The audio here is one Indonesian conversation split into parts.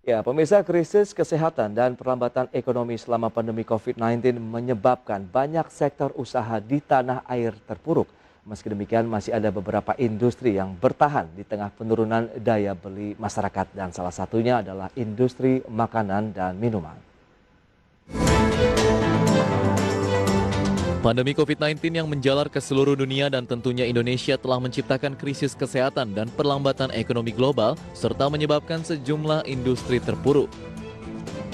Ya, pemirsa, krisis kesehatan dan perlambatan ekonomi selama pandemi COVID-19 menyebabkan banyak sektor usaha di tanah air terpuruk. Meski demikian, masih ada beberapa industri yang bertahan di tengah penurunan daya beli masyarakat dan salah satunya adalah industri makanan dan minuman. Pandemi COVID-19 yang menjalar ke seluruh dunia dan tentunya Indonesia telah menciptakan krisis kesehatan dan perlambatan ekonomi global serta menyebabkan sejumlah industri terpuruk.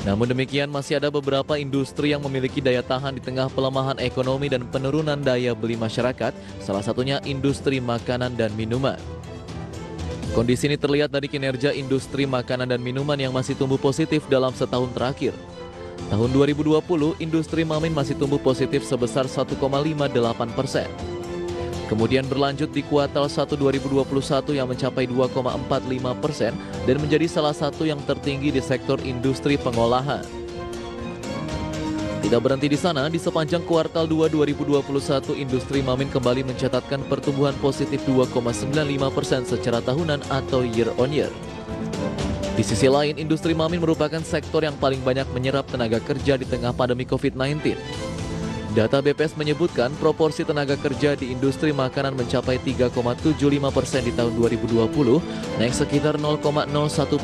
Namun demikian masih ada beberapa industri yang memiliki daya tahan di tengah pelemahan ekonomi dan penurunan daya beli masyarakat, salah satunya industri makanan dan minuman. Kondisi ini terlihat dari kinerja industri makanan dan minuman yang masih tumbuh positif dalam setahun terakhir. Tahun 2020, industri Mamin masih tumbuh positif sebesar 1,58%. Kemudian berlanjut di kuartal 1 2021 yang mencapai 2,45% dan menjadi salah satu yang tertinggi di sektor industri pengolahan. Tidak berhenti di sana, di sepanjang kuartal 2 2021, industri Mamin kembali mencatatkan pertumbuhan positif 2,95% secara tahunan atau year on year. Di sisi lain, industri Mamin merupakan sektor yang paling banyak menyerap tenaga kerja di tengah pandemi COVID-19. Data BPS menyebutkan proporsi tenaga kerja di industri makanan mencapai 3,75% di tahun 2020, naik sekitar 0,01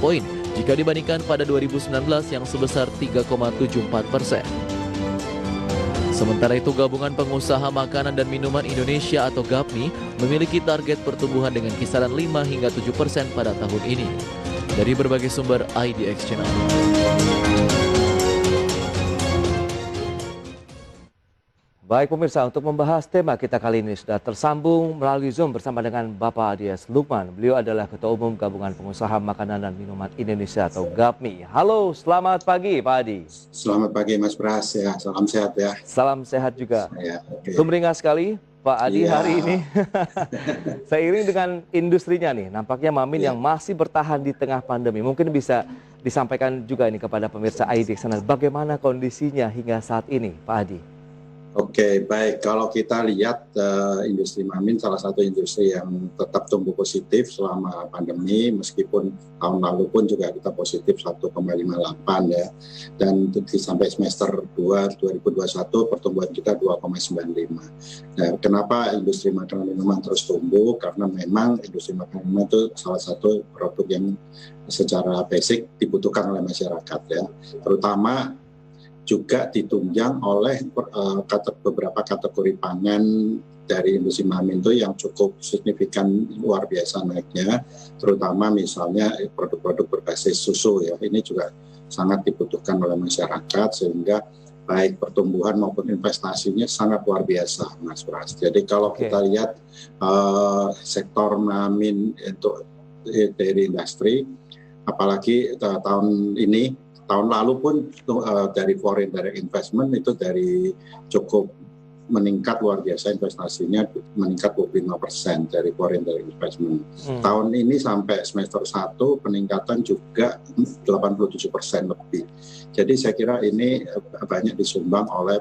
poin jika dibandingkan pada 2019 yang sebesar 3,74%. Sementara itu, Gabungan Pengusaha Makanan dan Minuman Indonesia atau GAPMI memiliki target pertumbuhan dengan kisaran 5 hingga 7% pada tahun ini. Dari berbagai sumber IDX Channel. Baik pemirsa, untuk membahas tema kita kali ini sudah tersambung melalui Zoom bersama dengan Bapak Adies Lukman. Beliau adalah Ketua Umum Gabungan Pengusaha Makanan dan Minuman Indonesia atau GAPMI. Halo, selamat pagi Pak Adi. Selamat pagi Mas Pras, ya. Salam sehat ya. Salam sehat juga. Ya, okay. Sumringah sekali Pak Adi Iya. hari ini. Seiring dengan industrinya nih, nampaknya Mamin yang masih bertahan di tengah pandemi. Mungkin bisa disampaikan juga ini kepada pemirsa IDX Channel. Bagaimana kondisinya hingga saat ini Pak Adi? Oke, baik. Kalau kita lihat industri Mamin salah satu industri yang tetap tumbuh positif selama pandemi, meskipun tahun lalu pun juga kita positif 1,58 ya. Dan sampai semester 2 2021 pertumbuhan kita 2,95. Nah, kenapa industri makanan minuman terus tumbuh? Karena memang industri makanan minuman itu salah satu produk yang secara basic dibutuhkan oleh masyarakat ya. Terutama juga ditunjang oleh beberapa kategori pangan dari industri Mamin itu yang cukup signifikan luar biasa naiknya, terutama misalnya produk-produk berbasis susu ya, ini juga sangat dibutuhkan oleh masyarakat sehingga baik pertumbuhan maupun investasinya sangat luar biasa Mas Pras. Jadi kalau kita lihat sektor Mamin untuk dari industri, apalagi tahun ini, tahun lalu pun dari foreign direct investment itu dari cukup meningkat luar biasa, investasinya meningkat 25% dari foreign direct investment. Tahun ini sampai semester 1 peningkatan juga 87% lebih. Jadi saya kira ini banyak disumbang oleh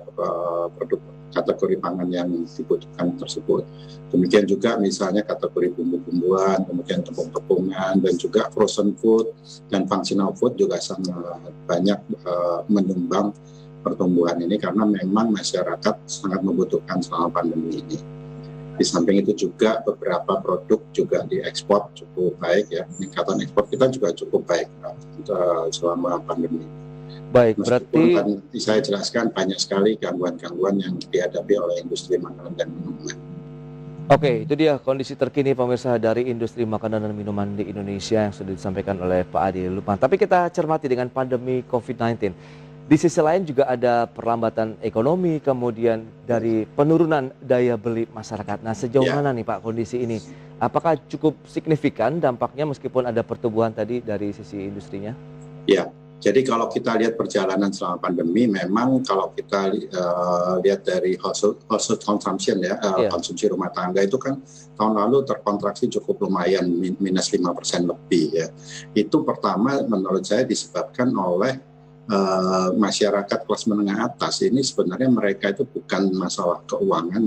produk kategori pangan yang dibutuhkan tersebut. Demikian juga misalnya kategori bumbu-bumbuan, kemudian tepung-tepungan, dan juga frozen food dan functional food juga sangat banyak menyumbang pertumbuhan ini karena memang masyarakat sangat membutuhkan selama pandemi ini. Di samping itu juga beberapa produk juga diekspor cukup baik ya, peningkatan ekspor kita juga cukup baik selama pandemi. Baik, meskipun berarti saya jelaskan banyak sekali gangguan-gangguan yang dihadapi oleh industri makanan dan minuman. Oke, itu dia kondisi terkini pemirsa dari industri makanan dan minuman di Indonesia yang sudah disampaikan oleh Pak Adi Lukman. Tapi kita cermati dengan pandemi COVID-19. Di sisi lain juga ada perlambatan ekonomi, kemudian dari penurunan daya beli masyarakat. Nah, sejauh mana nih Pak kondisi ini? Apakah cukup signifikan dampaknya meskipun ada pertumbuhan tadi dari sisi industrinya? Ya. Jadi kalau kita lihat perjalanan selama pandemi, memang kalau kita lihat dari household consumption ya, konsumsi rumah tangga itu kan tahun lalu terkontraksi cukup lumayan, minus 5% lebih ya. Itu pertama menurut saya disebabkan oleh masyarakat kelas menengah atas ini sebenarnya mereka itu bukan masalah keuangan,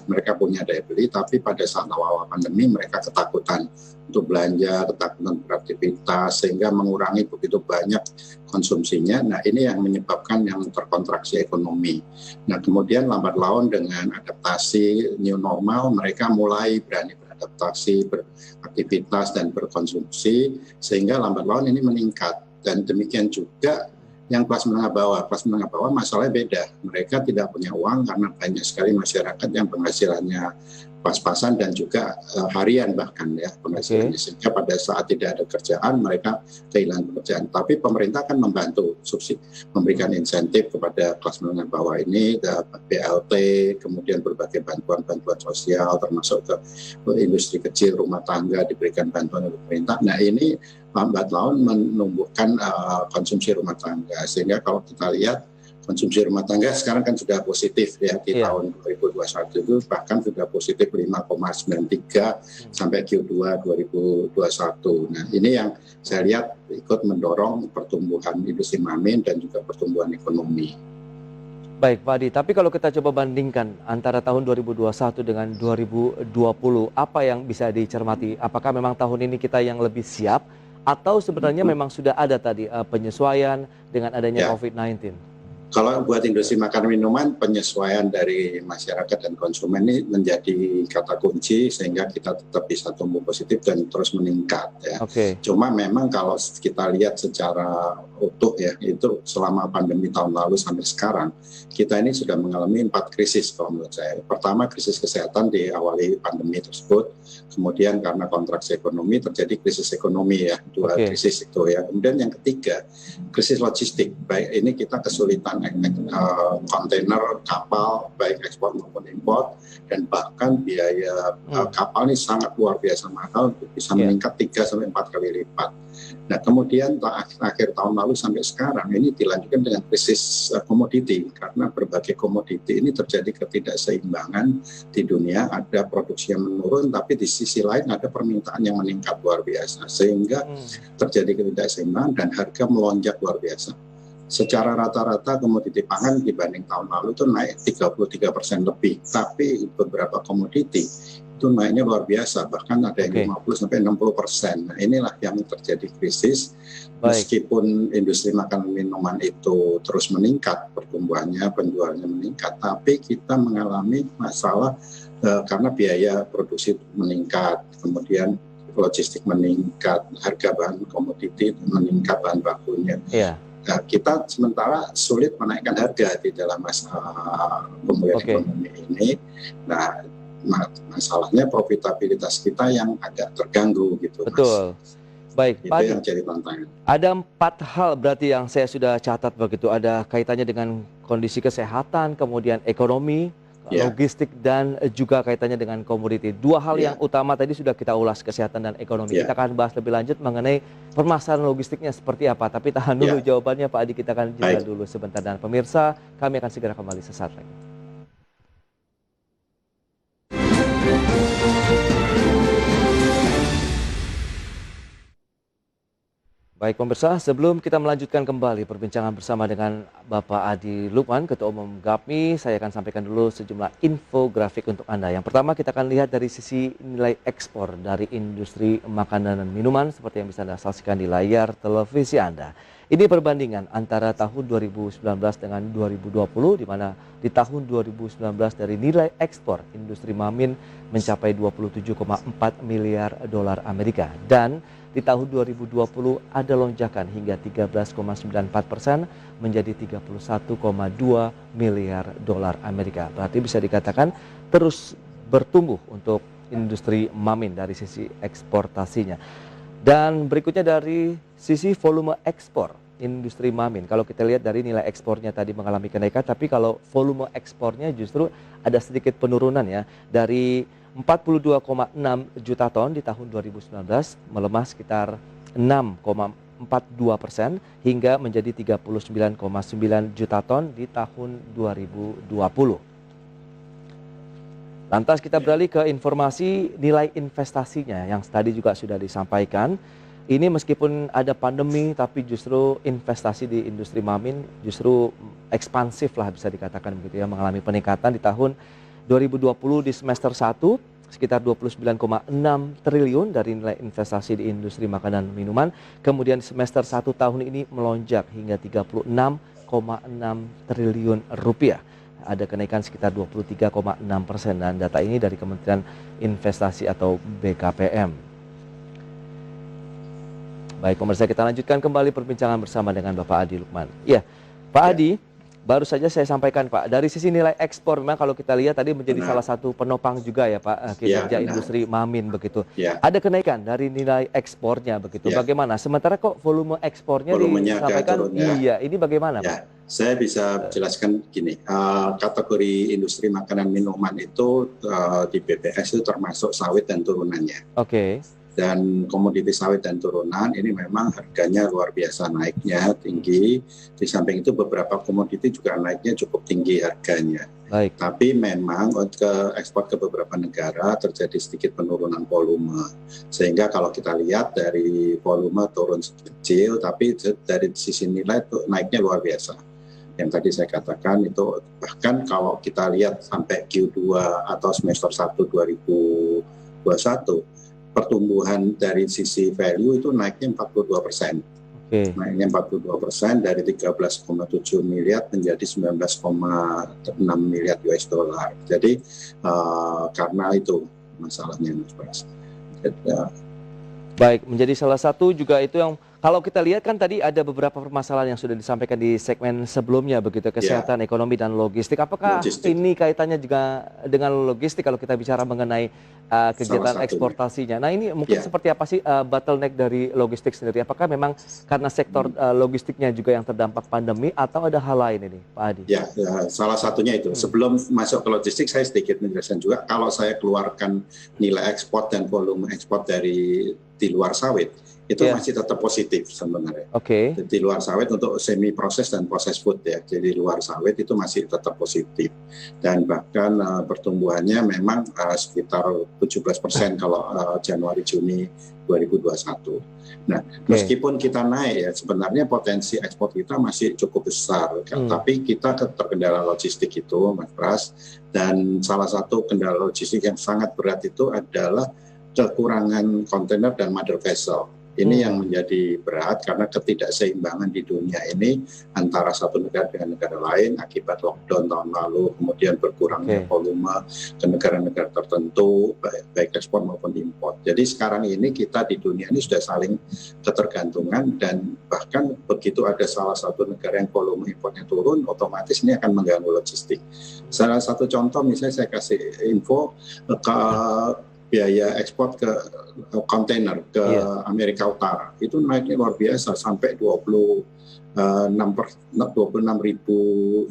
mereka punya daya beli, tapi pada saat awal pandemi mereka ketakutan untuk belanja, ketakutan beraktivitas, sehingga mengurangi begitu banyak konsumsinya. Nah, ini yang menyebabkan yang terkontraksi ekonomi. Nah, kemudian lambat laun dengan adaptasi new normal, mereka mulai berani beradaptasi, beraktivitas dan berkonsumsi, sehingga lambat laun ini meningkat. Dan demikian juga yang kelas menengah bawah masalahnya beda. Mereka tidak punya uang karena banyak sekali masyarakat yang penghasilannya pas-pasan dan juga harian bahkan ya penghasilannya. Sehingga pada saat tidak ada kerjaan mereka kehilangan pekerjaan. Tapi pemerintah akan membantu subsidi, memberikan insentif kepada kelas menengah bawah ini, BLT, kemudian berbagai bantuan-bantuan sosial termasuk ke industri kecil, rumah tangga diberikan bantuan oleh pemerintah. Nah, ini lambat laun menumbuhkan konsumsi rumah tangga, sehingga kalau kita lihat konsumsi rumah tangga sekarang kan sudah positif ya di tahun 2021 itu bahkan sudah positif 5,93 sampai Q2 2021. Nah, ini yang saya lihat ikut mendorong pertumbuhan industri mamin dan juga pertumbuhan ekonomi. Baik Pak Adi, tapi kalau kita coba bandingkan antara tahun 2021 dengan 2020, apa yang bisa dicermati? Apakah memang tahun ini kita yang lebih siap atau sebenarnya memang sudah ada tadi penyesuaian dengan adanya COVID-19? Kalau buat industri makanan minuman, penyesuaian dari masyarakat dan konsumen ini menjadi kata kunci sehingga kita tetap bisa tumbuh positif dan terus meningkat ya. Cuma memang kalau kita lihat secara utuh ya, itu selama pandemi tahun lalu sampai sekarang, kita ini sudah mengalami 4 krisis kalau menurut saya. Pertama, krisis kesehatan diawali pandemi tersebut, kemudian karena kontraksi ekonomi terjadi krisis ekonomi ya, 2 krisis itu ya. Kemudian yang ketiga, krisis logistik. Baik ini kita kesulitan kontainer, kapal, baik ekspor maupun impor, dan bahkan biaya kapal ini sangat luar biasa mahal, bisa meningkat 3-4 kali lipat. Nah, kemudian akhir tahun lalu sampai sekarang ini dilanjutkan dengan krisis komoditi, karena berbagai komoditi ini terjadi ketidakseimbangan di dunia, ada produksi yang menurun, tapi di sisi lain ada permintaan yang meningkat luar biasa, sehingga terjadi ketidakseimbangan dan harga melonjak luar biasa. Secara rata-rata komoditi pangan dibanding tahun lalu itu naik 33% lebih, tapi beberapa komoditi itu naiknya luar biasa, bahkan ada yang 50-60%. Nah, inilah yang terjadi krisis. Meskipun industri makanan minuman itu terus meningkat, pertumbuhannya, penjualannya meningkat, tapi kita mengalami masalah karena biaya produksi meningkat, kemudian logistik meningkat, harga bahan komoditi meningkat, bahan bakunya. Nah, kita sementara sulit menaikkan harga di dalam masalah pemulihan ekonomi ini. Nah, masalahnya profitabilitas kita yang agak terganggu gitu. Betul. Baik, Pak Adi, yang jadi tantangan. Ada 4 hal berarti yang saya sudah catat begitu. Ada kaitannya dengan kondisi kesehatan, kemudian ekonomi, logistik, dan juga kaitannya dengan komoditi. 2 hal yang utama tadi sudah kita ulas, kesehatan dan ekonomi. Kita akan bahas lebih lanjut mengenai permasalahan logistiknya seperti apa. Tapi tahan dulu jawabannya Pak Adi, kita akan jeda dulu sebentar. Dan pemirsa, kami akan segera kembali sesaat lagi. Baik pemirsa, sebelum kita melanjutkan kembali perbincangan bersama dengan Bapak Adi Lukman, Ketua Umum GAPMI, saya akan sampaikan dulu sejumlah infografik untuk Anda. Yang pertama kita akan lihat dari sisi nilai ekspor dari industri makanan dan minuman seperti yang bisa Anda saksikan di layar televisi Anda. Ini perbandingan antara tahun 2019 dengan 2020, di mana di tahun 2019 dari nilai ekspor industri mamin mencapai 27,4 miliar dolar Amerika. Dan di tahun 2020 ada lonjakan hingga 13,94% menjadi 31,2 miliar dolar Amerika. Berarti bisa dikatakan terus bertumbuh untuk industri mamin dari sisi eksportasinya. Dan berikutnya dari sisi volume ekspor industri mamin. Kalau kita lihat dari nilai ekspornya tadi mengalami kenaikan, tapi kalau volume ekspornya justru ada sedikit penurunan ya, dari 42,6 juta ton di tahun 2019 melemah sekitar 6,42% hingga menjadi 39,9 juta ton di tahun 2020. Lantas kita beralih ke informasi nilai investasinya yang tadi juga sudah disampaikan. ini meskipun ada pandemi tapi justru investasi di industri Mamin justru ekspansif lah bisa dikatakan begitu ya, mengalami peningkatan di tahun 2020 di semester 1 sekitar 29,6 triliun dari nilai investasi di industri makanan dan minuman. Kemudian semester 1 tahun ini melonjak hingga 36,6 triliun rupiah. Ada kenaikan sekitar 23,6% dan data ini dari Kementerian Investasi atau BKPM. Baik pemirsa, kita lanjutkan kembali perbincangan bersama dengan Bapak Adi Lukman. Ya, Pak Adi, baru saja saya sampaikan Pak, dari sisi nilai ekspor memang kalau kita lihat tadi menjadi salah satu penopang juga ya Pak, kinerja industri Mamin begitu. Ada kenaikan dari nilai ekspornya begitu. Bagaimana? Sementara kok volume ekspornya disampaikan iya, ini bagaimana Pak? Saya bisa jelaskan gini, kategori industri makanan minuman itu di BPS itu termasuk sawit dan turunannya. Dan komoditi sawit dan turunan ini memang harganya luar biasa naiknya, tinggi. Di samping itu beberapa komoditi juga naiknya cukup tinggi harganya. Tapi memang ke ekspor ke beberapa negara terjadi sedikit penurunan volume. Sehingga kalau kita lihat dari volume turun kecil, tapi dari sisi nilai itu naiknya luar biasa. Yang tadi saya katakan itu bahkan kalau kita lihat sampai Q2 atau semester 1 2021, pertumbuhan dari sisi value itu naiknya 42%. Naiknya 42% dari 13,7 miliar menjadi 19,6 miliar US dollar. Jadi karena itu masalahnya Mas Pras. Baik, menjadi salah satu juga itu yang kalau kita lihat kan tadi ada beberapa permasalahan yang sudah disampaikan di segmen sebelumnya begitu, kesehatan, ekonomi dan logistik. Apakah ini kaitannya juga dengan logistik kalau kita bicara mengenai kegiatan eksportasinya? Nah ini mungkin seperti apa sih bottleneck dari logistik sendiri? Apakah memang karena sektor logistiknya juga yang terdampak pandemi atau ada hal lain ini Pak Adi? Ya, salah satunya itu. Sebelum masuk ke logistik saya sedikit menjelaskan juga kalau saya keluarkan nilai ekspor dan volume ekspor dari di luar sawit itu masih tetap positif sebenarnya. Di luar sawit untuk semi proses dan proses food ya. Jadi luar sawit itu masih tetap positif. Dan bahkan pertumbuhannya memang sekitar 17% kalau Januari Juni 2021. Nah, meskipun kita naik ya sebenarnya potensi ekspor kita masih cukup besar. Tapi kita terkendala logistik itu Mas Pras, dan salah satu kendala logistik yang sangat berat itu adalah kekurangan kontainer dan mother vessel. Ini yang menjadi berat karena ketidakseimbangan di dunia ini antara satu negara dengan negara lain akibat lockdown tahun lalu, kemudian berkurangnya volume ke negara-negara tertentu, baik ekspor maupun impor. Jadi sekarang ini kita di dunia ini sudah saling ketergantungan dan bahkan begitu ada salah satu negara yang volume impornya turun, otomatis ini akan mengganggu logistik. Salah satu contoh misalnya saya kasih info ke biaya ekspor ke kontainer ke Amerika Utara itu naiknya luar biasa sampai 26.000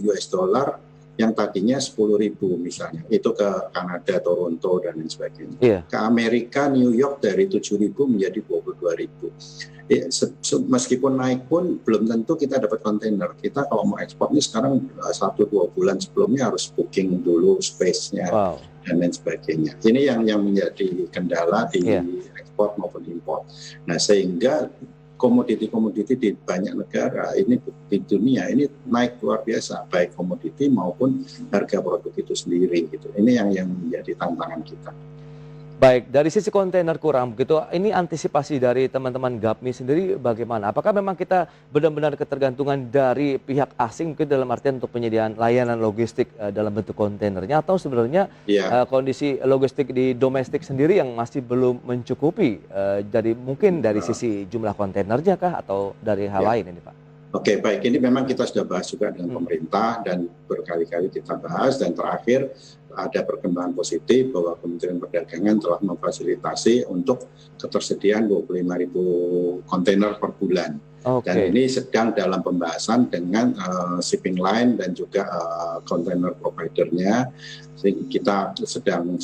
US dollar yang tadinya 10.000 misalnya itu ke Kanada, Toronto dan lain sebagainya. Ke Amerika, New York dari 7.000 menjadi 22.000. Meskipun naik pun belum tentu kita dapat kontainer. Kita kalau mau ekspor ini sekarang 1-2 bulan sebelumnya harus booking dulu space-nya. Dan lain sebagainya. Ini yang menjadi kendala di ekspor maupun impor. Nah, sehingga komoditi-komoditi di banyak negara ini di dunia ini naik luar biasa, baik komoditi maupun harga produk itu sendiri gitu. Ini yang menjadi tantangan kita. Baik, dari sisi kontainer kurang begitu, ini antisipasi dari teman-teman GAPMI sendiri bagaimana? Apakah memang kita benar-benar ketergantungan dari pihak asing mungkin dalam artian untuk penyediaan layanan logistik dalam bentuk kontainernya atau sebenarnya kondisi logistik di domestik sendiri yang masih belum mencukupi? Jadi mungkin dari sisi jumlah kontainernya kah atau dari hal lain ini Pak? Oke, baik. Ini memang kita sudah bahas juga dengan pemerintah dan berkali-kali kita bahas dan terakhir ada perkembangan positif bahwa Kementerian Perdagangan telah memfasilitasi untuk ketersediaan 25.000 kontainer per bulan. Dan ini sedang dalam pembahasan dengan shipping line dan juga kontainer providernya. Kita sedang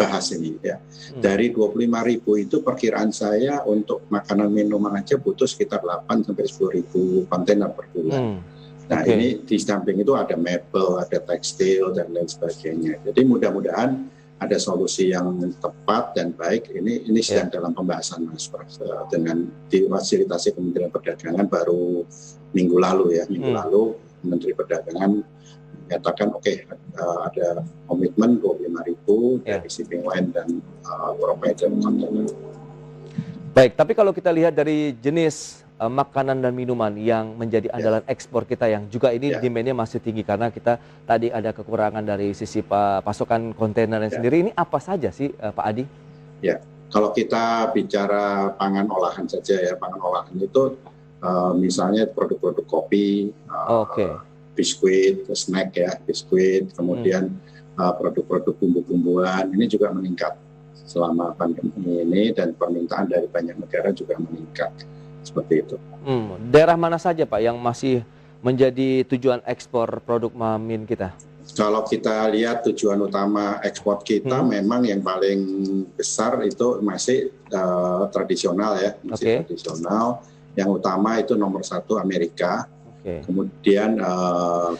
bahas ini ya. Dari 25.000 itu perkiraan saya untuk makanan minuman aja butuh sekitar 8 sampai 10.000 kontainer per bulan. Nah ini di samping itu ada mebel, ada tekstil dan lain sebagainya. Jadi mudah-mudahan ada solusi yang tepat dan baik. Ini sedang dalam pembahasan Mas Pras, dengan difasilitasi Kementerian Perdagangan baru minggu lalu ya. Minggu lalu Menteri Perdagangan menyatakan ada komitmen 25.000 dari shipping line dan provider kontainer. Baik, tapi kalau kita lihat dari jenis makanan dan minuman yang menjadi andalan ekspor kita yang juga ini demand-nya masih tinggi karena kita tadi ada kekurangan dari sisi pasokan kontainernya sendiri. Ini apa saja sih Pak Adi? Ya, kalau kita bicara pangan olahan saja ya, pangan olahan itu misalnya produk-produk kopi, biskuit, snack ya, biskuit, kemudian produk-produk bumbu-bumbuan ini juga meningkat selama pandemi ini dan permintaan dari banyak negara juga meningkat. Seperti itu. Daerah mana saja Pak yang masih menjadi tujuan ekspor produk Mamin kita? Kalau kita lihat tujuan utama ekspor kita memang yang paling besar itu masih tradisional ya, masih tradisional. Yang utama itu nomor 1 Amerika, kemudian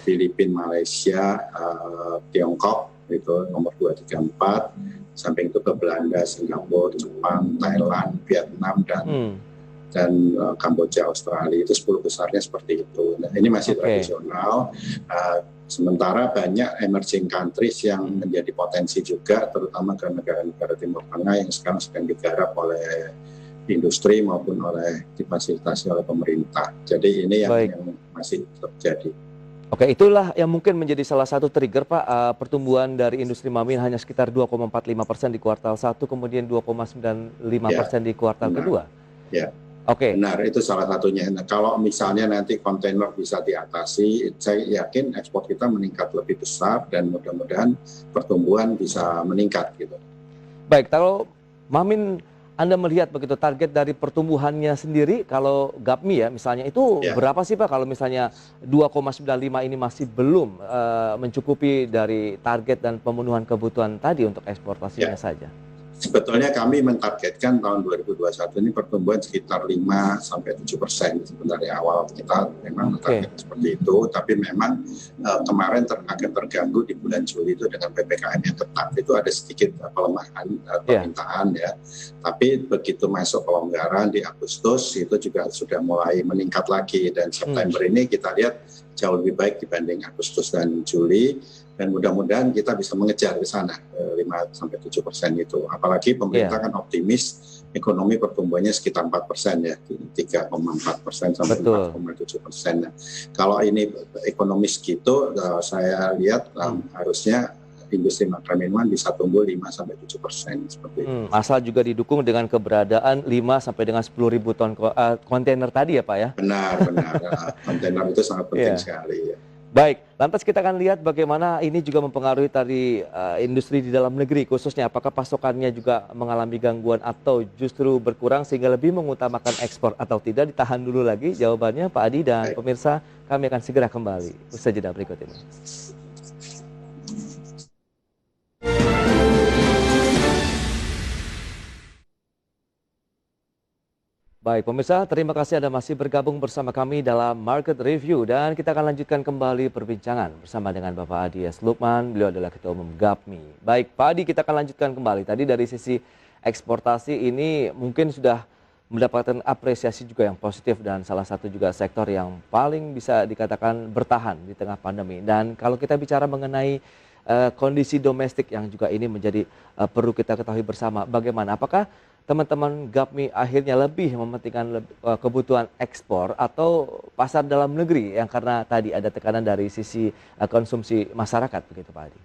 Filipina, Malaysia, Tiongkok itu nomor 2, 3, 4. Samping itu ke Belanda, Singapura, Jepang, Thailand, Vietnam dan Kamboja, Australia, itu 10 besarnya seperti itu. Nah, ini masih tradisional. Sementara banyak emerging countries yang menjadi potensi juga, terutama ke negara-negara Timur Tengah yang sekarang sedang digarap oleh industri maupun difasilitasi oleh pemerintah. Jadi ini yang masih terjadi. Oke, itulah yang mungkin menjadi salah satu trigger Pak, pertumbuhan dari industri Mamin hanya sekitar 2,45% di kuartal 1, kemudian 2,95% di kuartal kedua. Ya. Benar, itu salah satunya. Nah, kalau misalnya nanti kontainer bisa diatasi, saya yakin ekspor kita meningkat lebih besar dan mudah-mudahan pertumbuhan bisa meningkat gitu. Baik, kalau Mamin Anda melihat begitu target dari pertumbuhannya sendiri, kalau GAPMI ya misalnya itu berapa sih Pak kalau misalnya 2,95 ini masih belum mencukupi dari target dan pemenuhan kebutuhan tadi untuk eksportasinya saja? Sebetulnya kami mentargetkan tahun 2021 ini pertumbuhan sekitar 5-7% sebenarnya. Awal kita memang target seperti itu, tapi memang kemarin agak terganggu di bulan Juli itu dengan PPKM yang ketat, itu ada sedikit pelemahan permintaan ya. Tapi begitu masuk pelonggaran di Agustus itu juga sudah mulai meningkat lagi, dan September ini kita lihat jauh lebih baik dibanding Agustus dan Juli. Dan mudah-mudahan kita bisa mengejar ke sana 5-7% itu. Apalagi pemerintah kan optimis ekonomi pertumbuhannya sekitar 4% ya, 3,4% sampai 4,7%. Nah, kalau ini ekonomi segitu, saya lihat harusnya industri makanan minuman bisa tumbuh 5-7% seperti itu. Asal juga didukung dengan keberadaan 5 sampai dengan 10.000 ton kontainer tadi ya Pak ya? Benar. Kontainer itu sangat penting sekali ya. Baik, lantas kita akan lihat bagaimana ini juga mempengaruhi tadi industri di dalam negeri khususnya. Apakah pasokannya juga mengalami gangguan atau justru berkurang sehingga lebih mengutamakan ekspor atau tidak? Ditahan dulu lagi jawabannya Pak Adi dan pemirsa, kami akan segera kembali usai jeda berikut ini. Baik pemirsa, terima kasih Anda masih bergabung bersama kami dalam Market Review dan kita akan lanjutkan kembali perbincangan bersama dengan Bapak Adi S. Lukman, beliau adalah Ketua Umum GAPMI. Baik Pak Adi, kita akan lanjutkan kembali. Tadi dari sisi eksportasi ini mungkin sudah mendapatkan apresiasi juga yang positif dan salah satu juga sektor yang paling bisa dikatakan bertahan di tengah pandemi. Dan kalau kita bicara mengenai kondisi domestik yang juga ini menjadi perlu kita ketahui bersama, bagaimana? Apakah teman-teman GAPMI akhirnya lebih mementingkan kebutuhan ekspor atau pasar dalam negeri yang karena tadi ada tekanan dari sisi konsumsi masyarakat begitu Pak Adi?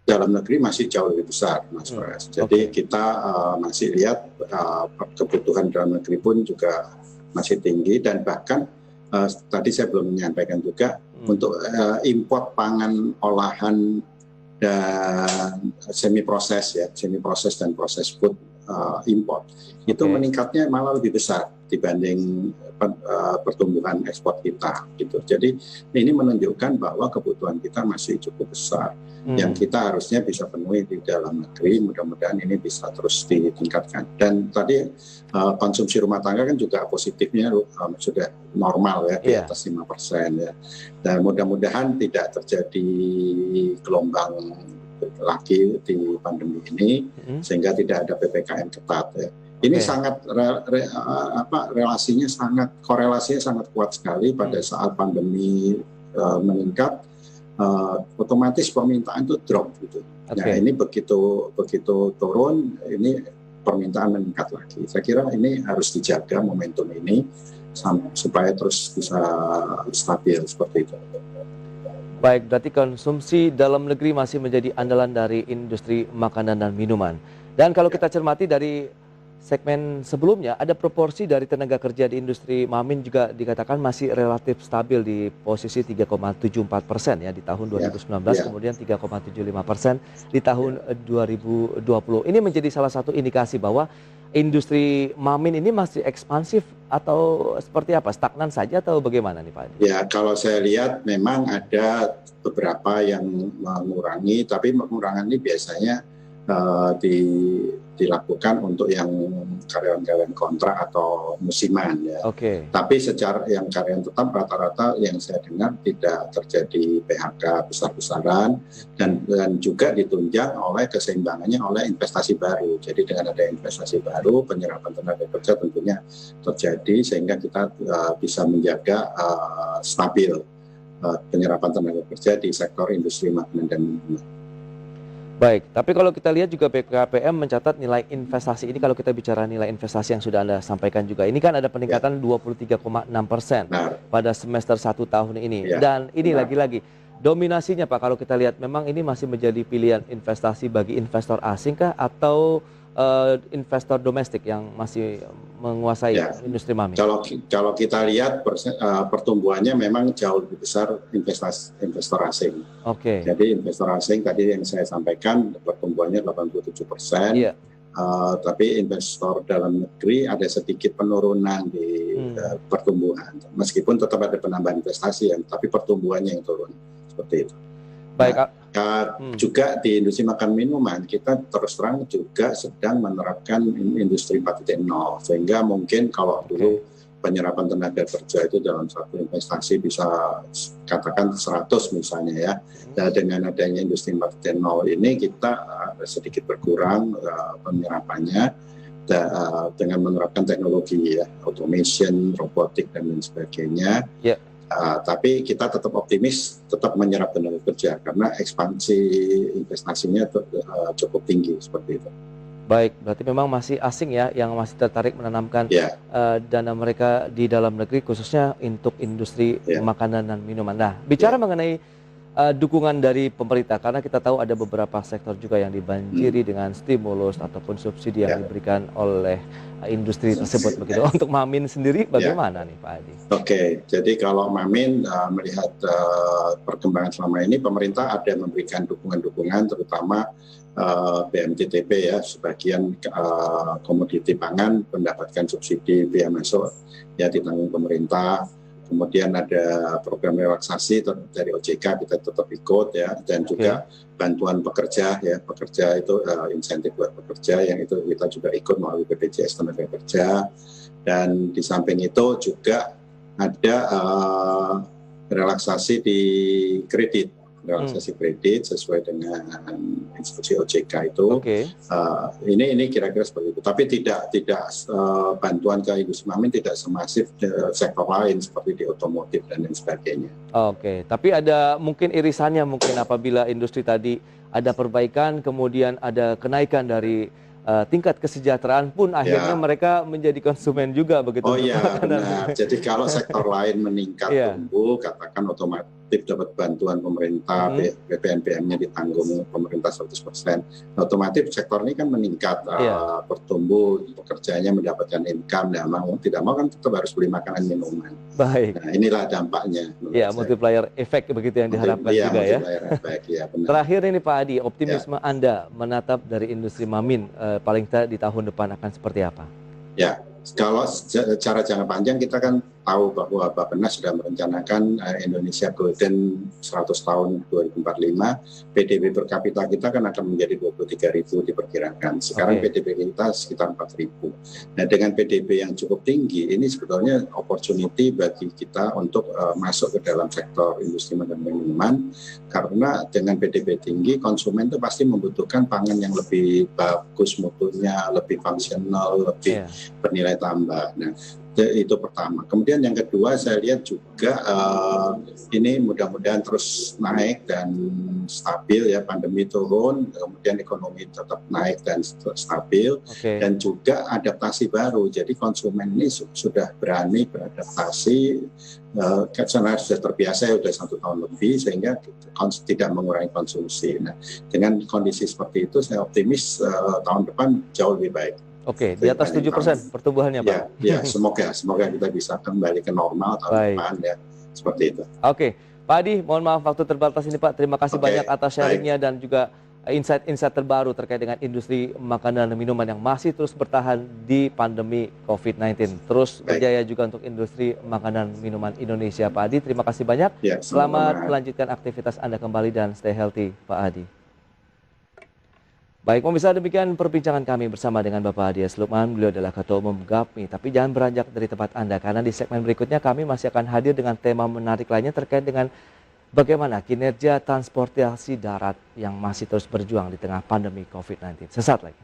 Dalam negeri masih jauh lebih besar Mas Pras. Jadi kita masih lihat kebutuhan dalam negeri pun juga masih tinggi dan bahkan tadi saya belum menyampaikan juga untuk import pangan olahan dan semi proses dan proses food import itu meningkatnya malah lebih besar dibanding pertumbuhan ekspor kita gitu. Jadi ini menunjukkan bahwa kebutuhan kita masih cukup besar yang kita harusnya bisa penuhi di dalam negeri. Mudah-mudahan ini bisa terus ditingkatkan. Dan tadi konsumsi rumah tangga kan juga positifnya sudah normal ya di atas 5% ya. Dan mudah-mudahan tidak terjadi gelombang lagi di pandemi ini, sehingga tidak ada PPKM ketat ya. Ini sangat korelasinya sangat kuat sekali pada saat pandemi meningkat, otomatis permintaan itu drop gitu. Nah ini begitu turun, ini permintaan meningkat lagi. Saya kira ini harus dijaga momentum ini supaya terus bisa stabil seperti itu. Baik, berarti konsumsi dalam negeri masih menjadi andalan dari industri makanan dan minuman. Dan kalau kita cermati dari segmen sebelumnya, ada proporsi dari tenaga kerja di industri Mamin juga dikatakan masih relatif stabil di posisi 3,74% ya di tahun 2019, kemudian 3,75% di tahun 2020. Ini menjadi salah satu indikasi bahwa industri Mamin ini masih ekspansif atau seperti apa? Stagnan saja atau bagaimana nih Pak Adi? Ya, kalau saya lihat memang ada beberapa yang mengurangi, tapi pengurangan ini biasanya dilakukan untuk yang karyawan-karyawan kontrak atau musiman ya. Tapi secara yang karyawan tetap rata-rata yang saya dengar tidak terjadi PHK besar-besaran dan juga ditunjang oleh keseimbangannya oleh investasi baru. Jadi dengan ada investasi baru, penyerapan tenaga kerja tentunya terjadi sehingga kita bisa menjaga stabil penyerapan tenaga kerja di sektor industri makanan dan minuman. Baik, tapi kalau kita lihat juga BKPM mencatat nilai investasi ini, kalau kita bicara nilai investasi yang sudah Anda sampaikan juga, ini kan ada peningkatan 23,6% pada semester 1 tahun ini. Dan ini lagi-lagi, dominasinya Pak, kalau kita lihat memang ini masih menjadi pilihan investasi bagi investor asing kah atau investor domestik yang masih menguasai industri Mamin? Kalau kita lihat pertumbuhannya memang jauh lebih besar investor asing. Jadi investor asing tadi yang saya sampaikan pertumbuhannya 87%. Tapi investor dalam negeri ada sedikit penurunan di pertumbuhan. Meskipun tetap ada penambahan investasi tapi pertumbuhannya yang turun seperti itu. Baik. Juga di industri makan minuman kita terus terang juga sedang menerapkan industri 4.0 sehingga mungkin kalau dulu penyerapan tenaga kerja itu dalam satu investasi bisa katakan 100 misalnya ya. Dan dengan adanya industri 4.0 ini kita sedikit berkurang penyerapannya dengan menerapkan teknologi ya, automation, robotik dan lain sebagainya. Tapi kita tetap optimis, tetap menyerap tenaga kerja karena ekspansi investasinya cukup tinggi seperti itu. Baik, berarti memang masih asing ya yang masih tertarik menanamkan dana mereka di dalam negeri khususnya untuk industri makanan dan minuman. Nah, bicara mengenai dukungan dari pemerintah, karena kita tahu ada beberapa sektor juga yang dibanjiri dengan stimulus ataupun subsidi yang diberikan oleh industri tersebut begitu. Untuk Mamin sendiri bagaimana nih Pak Adi? Jadi kalau Mamin melihat perkembangan selama ini, pemerintah ada memberikan dukungan-dukungan terutama BMTTP ya, sebagian komoditi pangan mendapatkan subsidi biaya masuk ya ditanggung pemerintah. Kemudian ada program relaksasi dari OJK kita tetap ikut ya, dan juga bantuan pekerja ya, pekerja itu insentif buat pekerja yang itu kita juga ikut melalui BPJS Tenaga Kerja. Dan di samping itu juga ada relaksasi di kredit. Relaksasi kredit sesuai dengan instruksi OJK itu. Ini kira-kira seperti itu. Tapi tidak bantuan ke industri Mamin tidak semasif sektor lain seperti di otomotif dan lain sebagainya. Tapi ada mungkin irisannya mungkin apabila industri tadi ada perbaikan kemudian ada kenaikan dari tingkat kesejahteraan pun akhirnya mereka menjadi konsumen juga begitu. Benar. Jadi kalau sektor lain meningkat tumbuh, katakan otomatis dapat bantuan pemerintah, BPNBM-nya ditanggung pemerintah 100%. Otomatis sektor ini kan meningkat, bertumbuh, pekerjanya mendapatkan income, mau tidak mau kan tetap harus beli makanan minuman. Nah, inilah dampaknya. Multiplier effect begitu yang diharapkan juga ya. Benar. Terakhir ini Pak Adi, optimisme Anda menatap dari industri Mamin paling tidak di tahun depan akan seperti apa? Kalau secara jangka panjang kita kan tahu bahwa Bappenas sudah merencanakan Indonesia Golden 100 tahun 2045, PDB per kapita kita kan akan menjadi 23.000 diperkirakan. Sekarang PDB kita sekitar 4.000. Nah, dengan PDB yang cukup tinggi, ini sebetulnya opportunity bagi kita untuk masuk ke dalam sektor industri makanan dan minuman, karena dengan PDB tinggi, konsumen itu pasti membutuhkan pangan yang lebih bagus mutunya, lebih fungsional, lebih bernilai tambah. Nah, itu pertama. Kemudian yang kedua, saya lihat juga ini mudah-mudahan terus naik dan stabil ya, pandemi turun, kemudian ekonomi tetap naik dan stabil, dan juga adaptasi baru. Jadi konsumen ini sudah berani beradaptasi, karena sudah terbiasa ya, sudah 1 tahun lebih, sehingga tidak mengurangi konsumsi. Nah, dengan kondisi seperti itu, saya optimis tahun depan jauh lebih baik. Oke, di atas 7% pertumbuhannya, Pak. Ya, semoga kita bisa kembali ke normal tahun depan ya, seperti itu. Oke, Pak Adi, mohon maaf waktu terbatas ini, Pak. Terima kasih banyak atas sharingnya dan juga insight-insight terbaru terkait dengan industri makanan dan minuman yang masih terus bertahan di pandemi COVID-19. Terus berjaya juga untuk industri makanan minuman Indonesia, Pak Adi. Terima kasih banyak. Ya, selamat melanjutkan aktivitas Anda kembali dan stay healthy, Pak Adi. Baik, pemirsa, demikian perbincangan kami bersama dengan Bapak Adi S. Lukman. Beliau adalah Ketua Umum GAPMI. Tapi jangan beranjak dari tempat Anda, karena di segmen berikutnya kami masih akan hadir dengan tema menarik lainnya terkait dengan bagaimana kinerja transportasi darat yang masih terus berjuang di tengah pandemi COVID-19. Sesaat lagi.